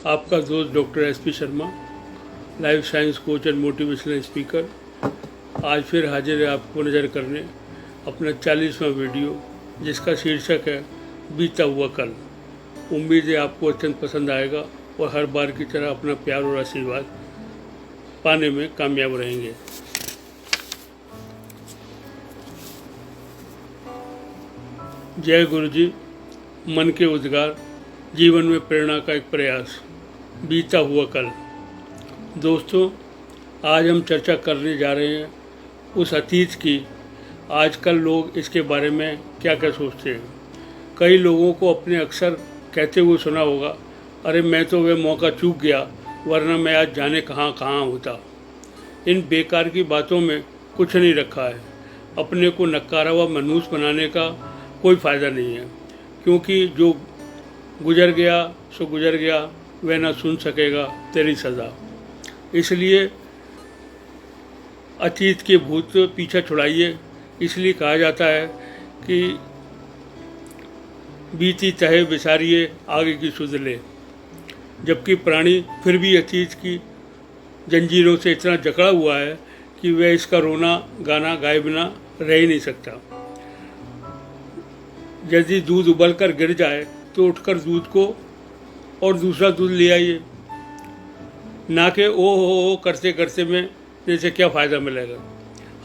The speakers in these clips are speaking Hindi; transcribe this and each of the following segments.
आपका दोस्त doctor SP Sharma, life science coach and motivational speaker, आज फिर हाजिर है आपको नज़र करने अपना 40वां वीडियो, जिसका शीर्षक है बीता हुआ कल। उम्मीद है आपको अत्यंत पसंद आएगा और हर बार की तरह अपना प्यार और आशीर्वाद पाने में कामयाब रहेंगे। जय गुरु जी। मन के उद्गार, जीवन में प्रेरणा का एक प्रयास, बीता हुआ कल। दोस्तों, आज हम चर्चा करने जा रहे हैं उस अतीत की। आजकल लोग इसके बारे में क्या क्या सोचते हैं। कई लोगों को अपने अक्सर कहते हुए सुना होगा, अरे मैं तो वह मौका चूक गया, वरना मैं आज जाने कहाँ कहाँ होता। इन बेकार की बातों में कुछ नहीं रखा है। अपने को नकारा व मनहूस बनाने का कोई फ़ायदा नहीं है, क्योंकि जो गुजर गया सो गुजर गया, वह ना सुन सकेगा तेरी सज़ा। इसलिए अतीत के भूत पीछा छुड़ाइए। इसलिए कहा जाता है कि बीती तहे बिसारिए, आगे की सुध ले। जबकि प्राणी फिर भी अतीत की जंजीरों से इतना जकड़ा हुआ है कि वह इसका रोना गाना गाए बिना रह ही नहीं सकता। यदि दूध उबल कर गिर जाए तो उठकर दूध को और दूसरा दूध ले आइए, ना कि ओ हो करते करते में जैसे क्या फ़ायदा मिलेगा।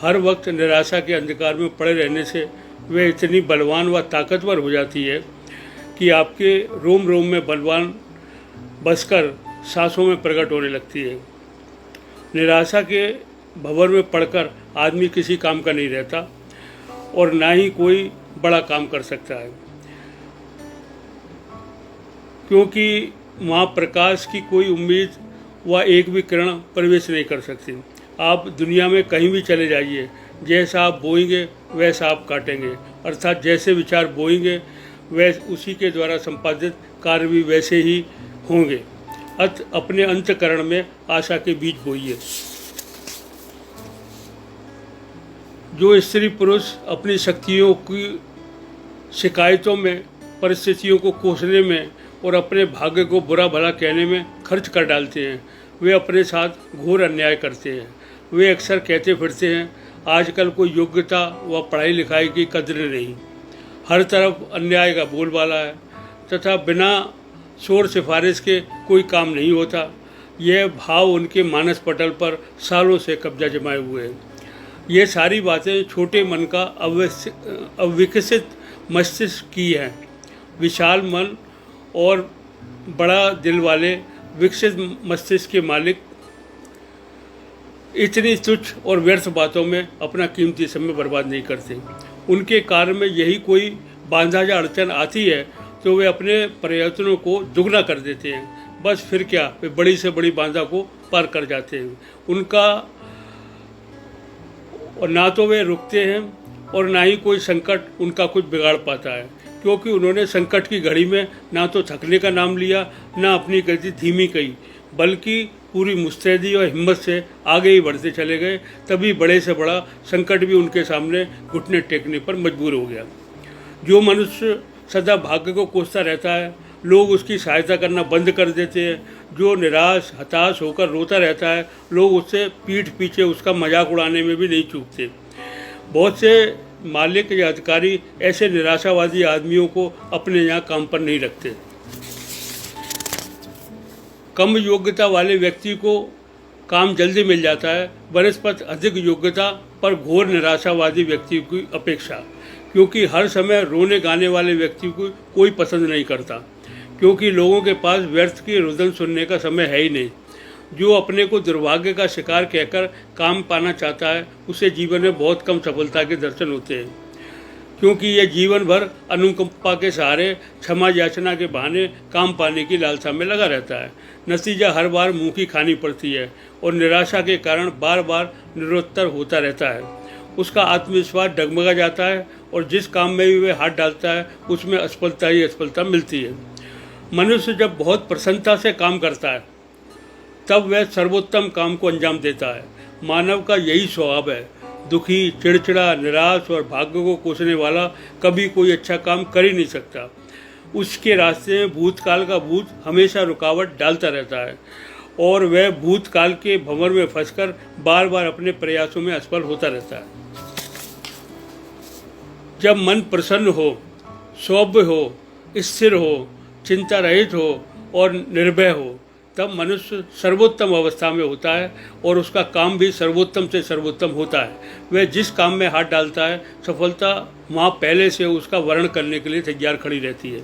हर वक्त निराशा के अंधकार में पड़े रहने से वह इतनी बलवान व ताकतवर हो जाती है कि आपके रोम रोम में बलवान बसकर सांसों में प्रकट होने लगती है। निराशा के भंवर में पड़कर आदमी किसी काम का नहीं रहता और ना ही कोई बड़ा काम कर सकता है, क्योंकि वहाँ प्रकाश की कोई उम्मीद व एक भी किरण प्रवेश नहीं कर सकती। आप दुनिया में कहीं भी चले जाइए, जैसा आप बोएंगे वैसा आप काटेंगे, अर्थात जैसे विचार बोएंगे वैसे उसी के द्वारा संपादित कार्य भी वैसे ही होंगे। अपने अंतःकरण में आशा के बीज बोइए। जो स्त्री पुरुष अपनी शक्तियों की शिकायतों में, परिस्थितियों को कोसने में और अपने भाग्य को बुरा भला कहने में खर्च कर डालते हैं, वे अपने साथ घोर अन्याय करते हैं। वे अक्सर कहते फिरते हैं, आजकल कोई योग्यता व पढ़ाई लिखाई की कद्र नहीं, हर तरफ अन्याय का बोलबाला है तथा बिना शोर सिफारिश के कोई काम नहीं होता। यह भाव उनके मानस पटल पर सालों से कब्जा जमाए हुए हैं। ये सारी बातें छोटे मन का अविकसित मस्तिष्क की हैं। विशाल मन और बड़ा दिल वाले विकसित मस्तिष्क के मालिक इतनी तुच्छ और व्यर्थ बातों में अपना कीमती समय बर्बाद नहीं करते। उनके कार्य में यही कोई बांधा या अड़चन आती है तो वे अपने प्रयत्नों को दुगना कर देते हैं। बस फिर क्या, वे बड़ी से बड़ी बांधा को पार कर जाते हैं। उनका और ना तो वे रुकते हैं और ना ही कोई संकट उनका कुछ बिगाड़ पाता है, क्योंकि उन्होंने संकट की घड़ी में ना तो थकने का नाम लिया, ना अपनी गति धीमी कही, बल्कि पूरी मुस्तैदी और हिम्मत से आगे ही बढ़ते चले गए। तभी बड़े से बड़ा संकट भी उनके सामने घुटने टेकने पर मजबूर हो गया। जो मनुष्य सदा भाग्य को कोसता रहता है, लोग उसकी सहायता करना बंद कर देते हैं। जो निराश हताश होकर रोता रहता है, लोग उससे पीठ पीछे उसका मजाक उड़ाने में भी नहीं चूकते। बहुत से मालिक या अधिकारी ऐसे निराशावादी आदमियों को अपने यहाँ काम पर नहीं रखते। कम योग्यता वाले व्यक्ति को काम जल्दी मिल जाता है बनस्पत अधिक योग्यता पर घोर निराशावादी व्यक्ति की अपेक्षा, क्योंकि हर समय रोने गाने वाले व्यक्ति को कोई पसंद नहीं करता, क्योंकि लोगों के पास व्यर्थ की रुदन सुनने का समय है ही नहीं। जो अपने को दुर्भाग्य का शिकार कहकर काम पाना चाहता है, उसे जीवन में बहुत कम सफलता के दर्शन होते हैं, क्योंकि यह जीवन भर अनुकंपा के सहारे क्षमा याचना के बहाने काम पाने की लालसा में लगा रहता है। नतीजा हर बार मुँह की खानी पड़ती है और निराशा के कारण बार बार निरुत्तर होता रहता है। उसका आत्मविश्वास डगमगा जाता है और जिस काम में भी वह हाथ डालता है उसमें असफलता ही असफलता मिलती है। मनुष्य जब बहुत प्रसन्नता से काम करता है तब वह सर्वोत्तम काम को अंजाम देता है। मानव का यही स्वभाव है। दुखी, चिड़चिड़ा, निराश और भाग्य को कोसने वाला कभी कोई अच्छा काम कर ही नहीं सकता। उसके रास्ते में भूतकाल का भूत हमेशा रुकावट डालता रहता है और वह भूतकाल के भंवर में फंसकर बार बार अपने प्रयासों में असफल होता रहता है। जब मन प्रसन्न हो, सौम्य हो, स्थिर हो, चिंता रहित हो और निर्भय हो, तब मनुष्य सर्वोत्तम अवस्था में होता है और उसका काम भी सर्वोत्तम से सर्वोत्तम होता है। वह जिस काम में हाथ डालता है, सफलता वहाँ पहले से उसका वर्ण करने के लिए तैयार खड़ी रहती है।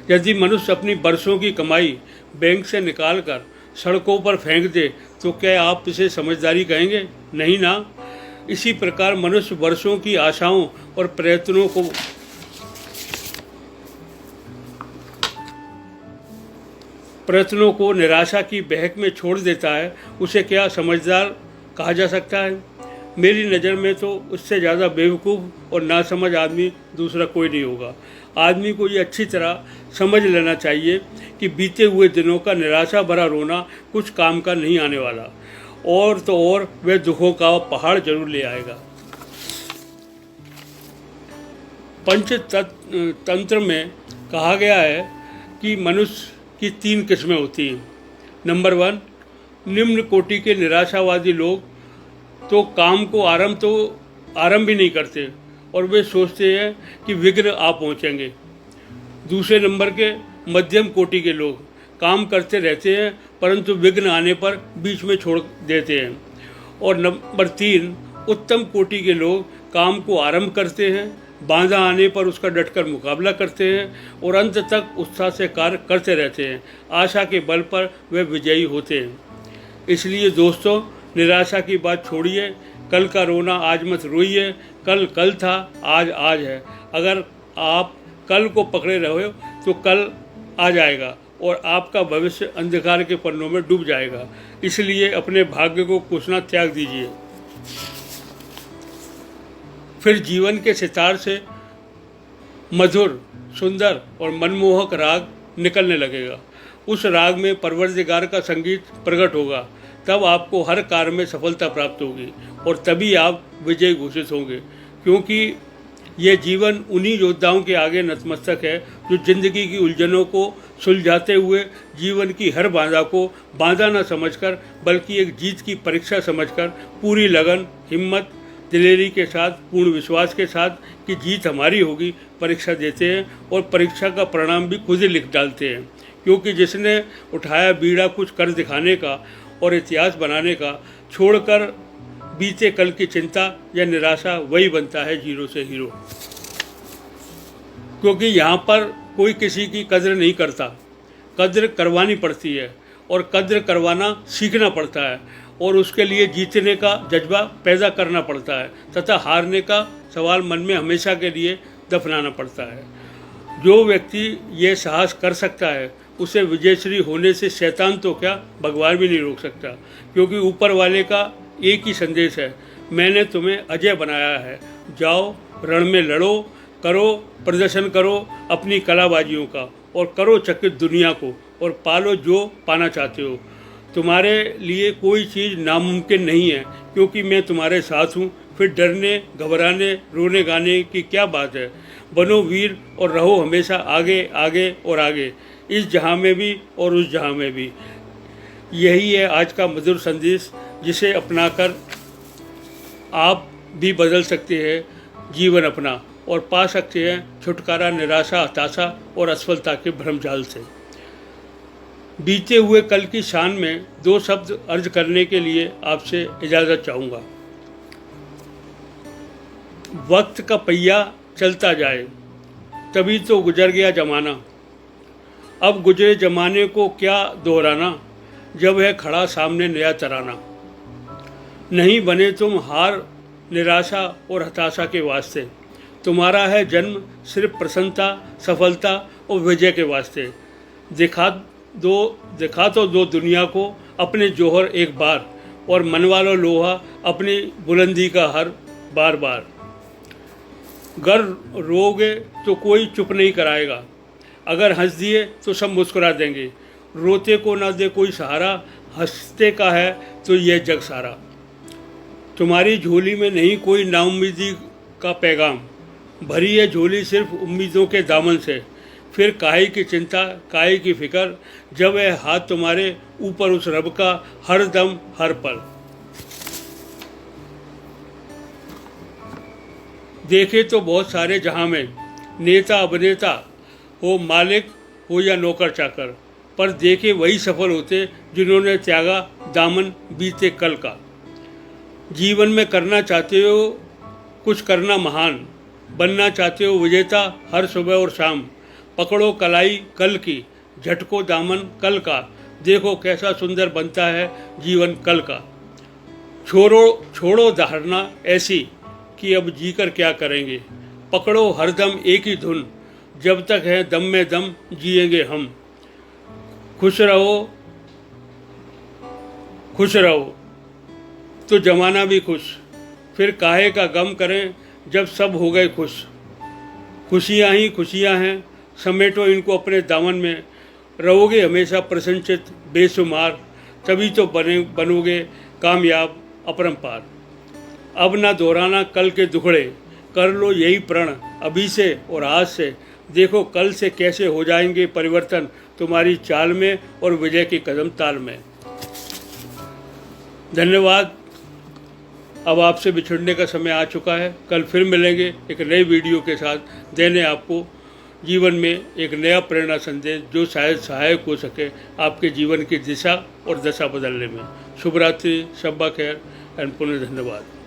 यदि मनुष्य अपनी बरसों की कमाई बैंक से निकाल कर सड़कों पर फेंक दे तो क्या आप इसे समझदारी कहेंगे? नहीं ना। इसी प्रकार मनुष्य वर्षों की आशाओं और प्रयत्नों को निराशा की बहक में छोड़ देता है, उसे क्या समझदार कहा जा सकता है? मेरी नज़र में तो उससे ज़्यादा बेवकूफ़ और नासमझ आदमी दूसरा कोई नहीं होगा। आदमी को ये अच्छी तरह समझ लेना चाहिए कि बीते हुए दिनों का निराशा भरा रोना कुछ काम का नहीं आने वाला, और तो और वह दुखों का पहाड़ जरूर ले आएगा। पंचतंत्र में कहा गया है कि मनुष्य की 3 किस्में होती हैं। नंबर 1, निम्न कोटि के निराशावादी लोग तो काम को आरंभ भी नहीं करते और वे सोचते हैं कि विघ्न आ पहुँचेंगे। दूसरे नंबर के मध्यम कोटि के लोग काम करते रहते हैं परंतु विघ्न आने पर बीच में छोड़ देते हैं। और नंबर 3, उत्तम कोटि के लोग काम को आरंभ करते हैं, बाधा आने पर उसका डटकर मुकाबला करते हैं और अंत तक उत्साह से कार्य करते रहते हैं। आशा के बल पर वे विजयी होते हैं। इसलिए दोस्तों, निराशा की बात छोड़िए। कल का रोना आज मत रोइए। कल कल था, आज है। अगर आप कल को पकड़े रहे तो कल आ जाएगा और आपका भविष्य अंधकार के पन्नों में डूब जाएगा। इसलिए अपने भाग्य को कोसना त्याग दीजिए। फिर जीवन के सितार से मधुर, सुंदर और मनमोहक राग निकलने लगेगा। उस राग में परवरदिगार का संगीत प्रकट होगा। तब आपको हर कार्य में सफलता प्राप्त होगी और तभी आप विजयी घोषित होंगे, क्योंकि ये जीवन उन्हीं योद्धाओं के आगे नतमस्तक है जो जिंदगी की उलझनों को सुलझाते हुए जीवन की हर बाधा को बाधा न समझकर बल्कि एक जीत की परीक्षा समझकर पूरी लगन, हिम्मत, दिलेरी के साथ, पूर्ण विश्वास के साथ कि जीत हमारी होगी परीक्षा देते हैं और परीक्षा का परिणाम भी खुद ही लिख डालते हैं। क्योंकि जिसने उठाया बीड़ा कुछ कर दिखाने का और इतिहास बनाने का, छोड़कर बीते कल की चिंता या निराशा, वही बनता है जीरो से हीरो। क्योंकि यहाँ पर कोई किसी की कद्र नहीं करता, कद्र करवानी पड़ती है और कद्र करवाना सीखना पड़ता है और उसके लिए जीतने का जज्बा पैदा करना पड़ता है तथा हारने का सवाल मन में हमेशा के लिए दफनाना पड़ता है। जो व्यक्ति ये साहस कर सकता है उसे विजयश्री होने से शैतान तो क्या, भगवान भी नहीं रोक सकता। क्योंकि ऊपर वाले का एक ही संदेश है, मैंने तुम्हें अजय बनाया है। जाओ, रण में लड़ो, करो प्रदर्शन करो अपनी कलाबाजियों का और करो चकित दुनिया को और पालो जो पाना चाहते हो। तुम्हारे लिए कोई चीज़ नामुमकिन नहीं है क्योंकि मैं तुम्हारे साथ हूँ। फिर डरने, घबराने, रोने गाने की क्या बात है। बनो वीर और रहो हमेशा आगे आगे और आगे, इस जहाँ में भी और उस जहाँ में भी। यही है आज का मधुर संदेश, जिसे अपनाकर आप भी बदल सकते हैं जीवन अपना और पा सकते हैं छुटकारा निराशा, हताशा और असफलता के भ्रमजाल से। बीते हुए कल की शान में 2 शब्द अर्ज करने के लिए आपसे इजाज़त चाहूँगा। वक्त का पहिया चलता जाए, तभी तो गुजर गया जमाना। अब गुजरे जमाने को क्या दोहराना, जब है खड़ा सामने नया तराना। नहीं बने तुम हार निराशा और हताशा के वास्ते, तुम्हारा है जन्म सिर्फ प्रसन्नता, सफलता और विजय के वास्ते। दिखा तो दो दुनिया को अपने जौहर एक बार और मनवा लो लोहा अपनी बुलंदी का हर बार बार। गर रोगे तो कोई चुप नहीं कराएगा, अगर हंस दिए तो सब मुस्कुरा देंगे। रोते को ना दे कोई सहारा, हंसते का है तो यह जग सारा। तुम्हारी झोली में नहीं कोई नाउम्मीदी का पैगाम, भरी है झोली सिर्फ उम्मीदों के दामन से। फिर काहे की चिंता, काहे की फिक्र, जब है हाथ तुम्हारे ऊपर उस रब का हर दम हर पल। देखे तो बहुत सारे जहां में, नेता अभिनेता हो, मालिक हो या नौकर चाकर, पर देखे वही सफल होते जिन्होंने त्यागा दामन बीते कल का। जीवन में करना चाहते हो कुछ करना महान, बनना चाहते हो विजेता हर सुबह और शाम, पकड़ो कलाई कल की, झटको दामन कल का, देखो कैसा सुंदर बनता है जीवन कल का। छोड़ो धारणा ऐसी कि अब जीकर क्या करेंगे, पकड़ो हरदम एक ही धुन, जब तक है दम में दम जिएंगे हम। खुश रहो तो जमाना भी खुश, फिर काहे का गम करें जब सब हो गए खुश। खुशियाँ ही खुशियाँ हैं, समेटो इनको अपने दामन में, रहोगे हमेशा प्रसन्नचित बेशुमार, तभी तो बनोगे कामयाब अपरंपार। अब ना दोहराना कल के दुखड़े, कर लो यही प्रण अभी से और आज से, देखो कल से कैसे हो जाएंगे परिवर्तन तुम्हारी चाल में और विजय के कदम ताल में। धन्यवाद। अब आपसे बिछड़ने का समय आ चुका है। कल फिर मिलेंगे एक नई वीडियो के साथ, देने आपको जीवन में एक नया प्रेरणा संदेश जो शायद सहायक हो सके आपके जीवन की दिशा और दशा बदलने में। शुभ रात्रि, शब्बा खैर एंड पुनः धन्यवाद।